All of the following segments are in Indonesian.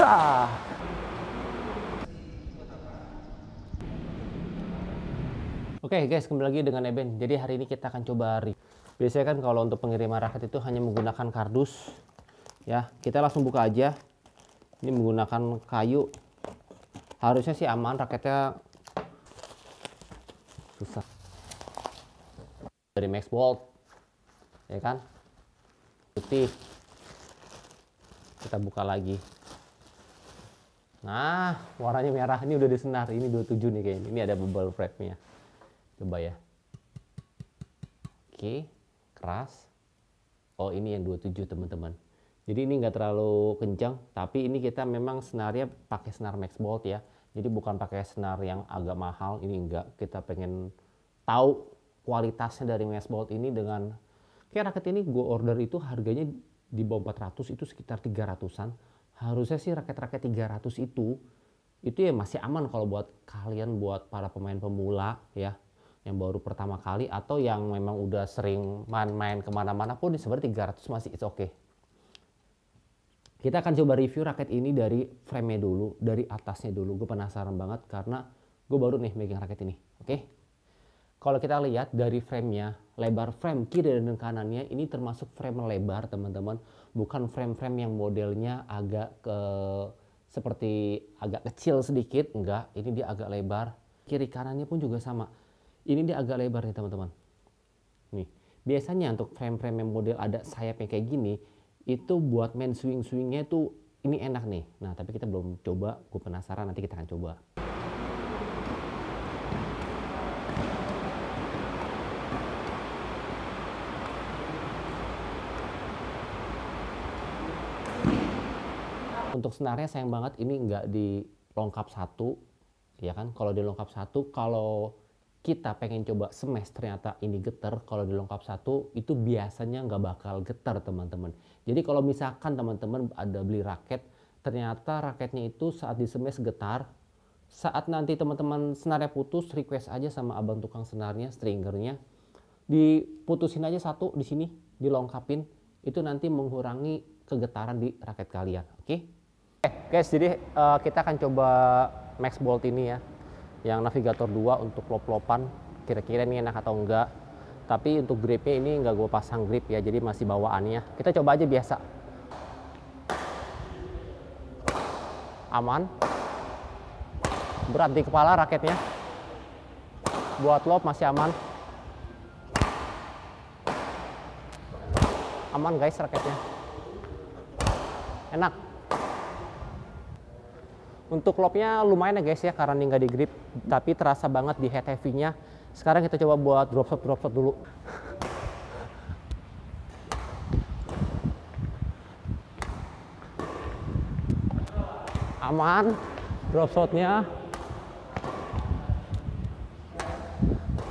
Dah. Oke guys, kembali lagi dengan Eben. Jadi hari ini kita akan coba review. Biasanya kan kalau untuk pengiriman raket itu hanya menggunakan kardus. Ya, kita langsung buka aja. Ini menggunakan kayu. Harusnya sih aman, raketnya susah. Dari Max Bolt, ya kan? Putih. Kita buka lagi. Nah, warnanya merah. Ini udah disenar. Ini 27 nih kayaknya. Ini ada bubble wrap-nya. Coba ya. Oke, keras. Oh, ini yang 27 teman-teman. Jadi ini nggak terlalu kencang, tapi ini kita memang senarnya pakai senar Max Bolt ya. Jadi bukan pakai senar yang agak mahal. Ini enggak. Kita pengen tahu kualitasnya dari Max Bolt ini dengan kayak raket ini gue order itu harganya di bawah 400, itu sekitar 300-an. Harusnya sih raket-raket 300 itu ya masih aman kalau buat kalian, buat para pemain pemula ya, yang baru pertama kali atau yang memang udah sering main-main kemana-mana pun sebenarnya 300 masih it's okay. Kita akan coba review raket ini dari frame-nya dulu, dari atasnya dulu. Gue penasaran banget karena gue baru nih megang raket ini. Oke. Kalau kita lihat dari frame-nya, lebar frame kiri dan kanannya ini termasuk frame lebar teman-teman. Bukan frame-frame yang modelnya agak seperti agak kecil sedikit, enggak. Ini dia agak lebar. Kiri kanannya pun juga sama. Ini dia agak lebar nih teman-teman. Nih, biasanya untuk frame-frame yang model ada sayapnya kayak gini, itu buat main swing-swingnya tuh ini enak nih. Nah, tapi kita belum coba. Gue penasaran, nanti kita akan coba. Untuk senarnya sayang banget ini nggak dilengkap satu, ya kan? Kalau dilengkap satu, kalau kita pengen coba smash ternyata ini getar, kalau dilengkap satu itu biasanya nggak bakal getar teman-teman. Jadi kalau misalkan teman-teman ada beli raket, ternyata raketnya itu saat di smash getar, saat nanti teman-teman senarnya putus, request aja sama abang tukang senarnya, stringernya, diputusin aja satu di sini, dilengkapin, itu nanti mengurangi kegetaran di raket kalian, oke? Guys, jadi kita akan coba Max Bolt ini ya, yang Navigator 2 untuk lop-lopan, kira-kira ini enak atau enggak. Tapi untuk gripnya ini enggak gue pasang grip ya, jadi masih bawaannya. Kita coba aja biasa. Aman. Berat di kepala raketnya. Buat lop masih aman. Aman guys raketnya. Enak. Untuk lobnya lumayan ya guys ya, karena ini nggak di grip, tapi terasa banget di head heavy-nya. Sekarang kita coba buat drop shot dulu. Aman, drop shotnya.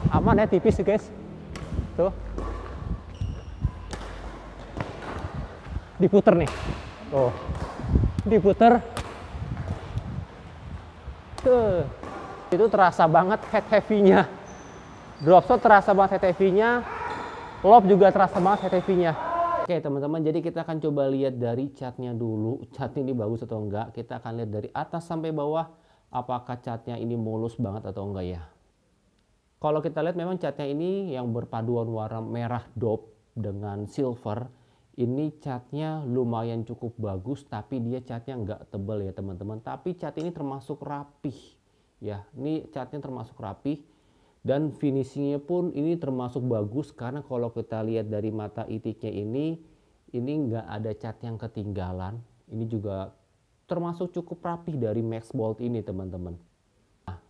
Aman ya, tipis guys. Tuh. Diputer nih. Tuh. Diputer. Itu terasa banget head heavy-nya. Drop shot terasa banget head heavy-nya. Lob juga terasa banget head heavy-nya. Oke teman-teman, jadi kita akan coba lihat dari catnya dulu. Catnya ini bagus atau enggak. Kita akan lihat dari atas sampai bawah, apakah catnya ini mulus banget atau enggak ya. Kalau kita lihat memang catnya ini yang berpaduan warna merah dope dengan silver. Ini catnya lumayan cukup bagus, tapi dia catnya nggak tebal ya teman-teman. Tapi cat ini termasuk rapih ya. Ini catnya termasuk rapih dan finishingnya pun ini termasuk bagus, karena kalau kita lihat dari mata itiknya ini nggak ada cat yang ketinggalan. Ini juga termasuk cukup rapih dari Max Bolt ini teman-teman. Nah,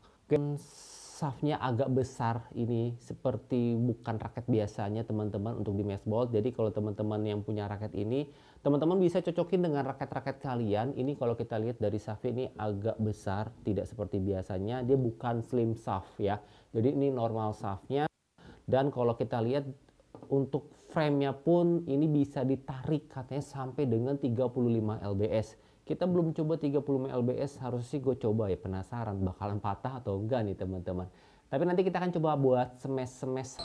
shaftnya agak besar ini, seperti bukan raket biasanya teman-teman untuk di Max Bolt. Jadi kalau teman-teman yang punya raket ini, teman-teman bisa cocokin dengan raket-raket kalian. Ini kalau kita lihat dari shaftnya ini agak besar, tidak seperti biasanya. Dia bukan slim shaft ya. Jadi ini normal shaftnya. Dan kalau kita lihat untuk frame-nya pun ini bisa ditarik katanya sampai dengan 35 lbs. Kita belum coba 35 lbs, harusnya sih gue coba ya, penasaran bakalan patah atau enggak nih teman-teman. Tapi nanti kita akan coba buat smash.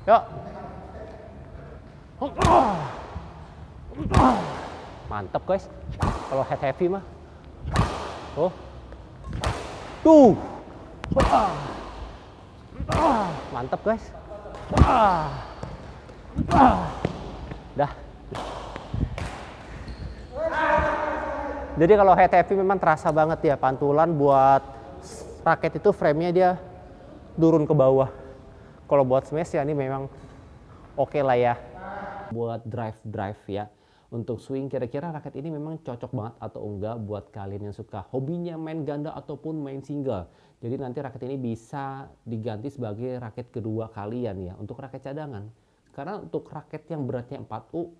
Yuk. Mantep guys, kalau head heavy mah. Oh. Tuh. Mantap guys. Dah. Jadi kalau head heavy memang terasa banget ya pantulan buat raket itu frame-nya dia turun ke bawah. Kalau buat smash ya ini memang oke lah ya. Buat drive ya. Untuk swing kira-kira raket ini memang cocok banget atau enggak buat kalian yang suka hobinya main ganda ataupun main single. Jadi nanti raket ini bisa diganti sebagai raket kedua kalian ya untuk raket cadangan. Karena untuk raket yang beratnya 4U,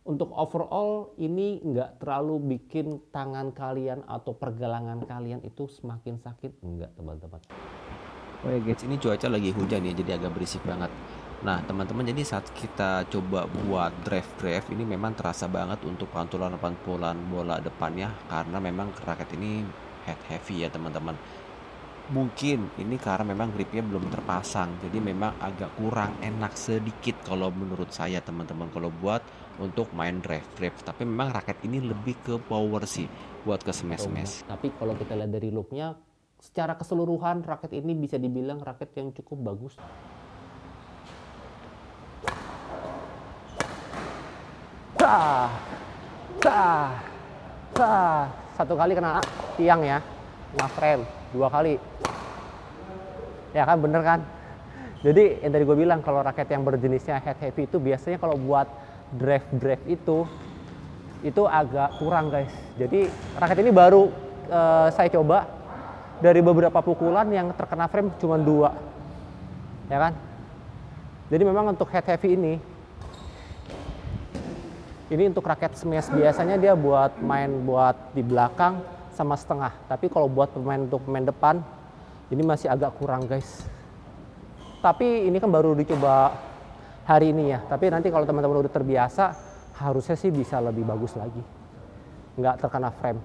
untuk overall ini nggak terlalu bikin tangan kalian atau pergelangan kalian itu semakin sakit. Enggak teman-teman. Oh ya guys, ini cuaca lagi hujan ya, jadi agak berisik banget. Nah teman-teman, jadi saat kita coba buat drive ini memang terasa banget untuk pantulan-pantulan bola depannya, karena memang raket ini head heavy ya teman-teman. Mungkin ini karena memang gripnya belum terpasang, jadi memang agak kurang enak sedikit kalau menurut saya teman-teman kalau buat untuk main drive. Tapi memang raket ini lebih ke power sih buat ke smash. Tapi kalau kita lihat dari looknya, secara keseluruhan raket ini bisa dibilang raket yang cukup bagus. Satu kali kena tiang ya, kena frame. 2 kali. Ya kan, bener kan? Jadi yang tadi gue bilang kalau raket yang berjenisnya head heavy itu biasanya kalau buat drive itu agak kurang guys. Jadi raket ini baru saya coba, dari beberapa pukulan yang terkena frame cuma 2. Ya kan? Jadi memang untuk head heavy ini untuk raket smash biasanya dia buat main buat di belakang sama setengah. Tapi kalau buat untuk pemain depan ini masih agak kurang guys. Tapi ini kan baru dicoba hari ini ya. Tapi nanti kalau teman-teman udah terbiasa harusnya sih bisa lebih bagus lagi. Nggak terkena frame.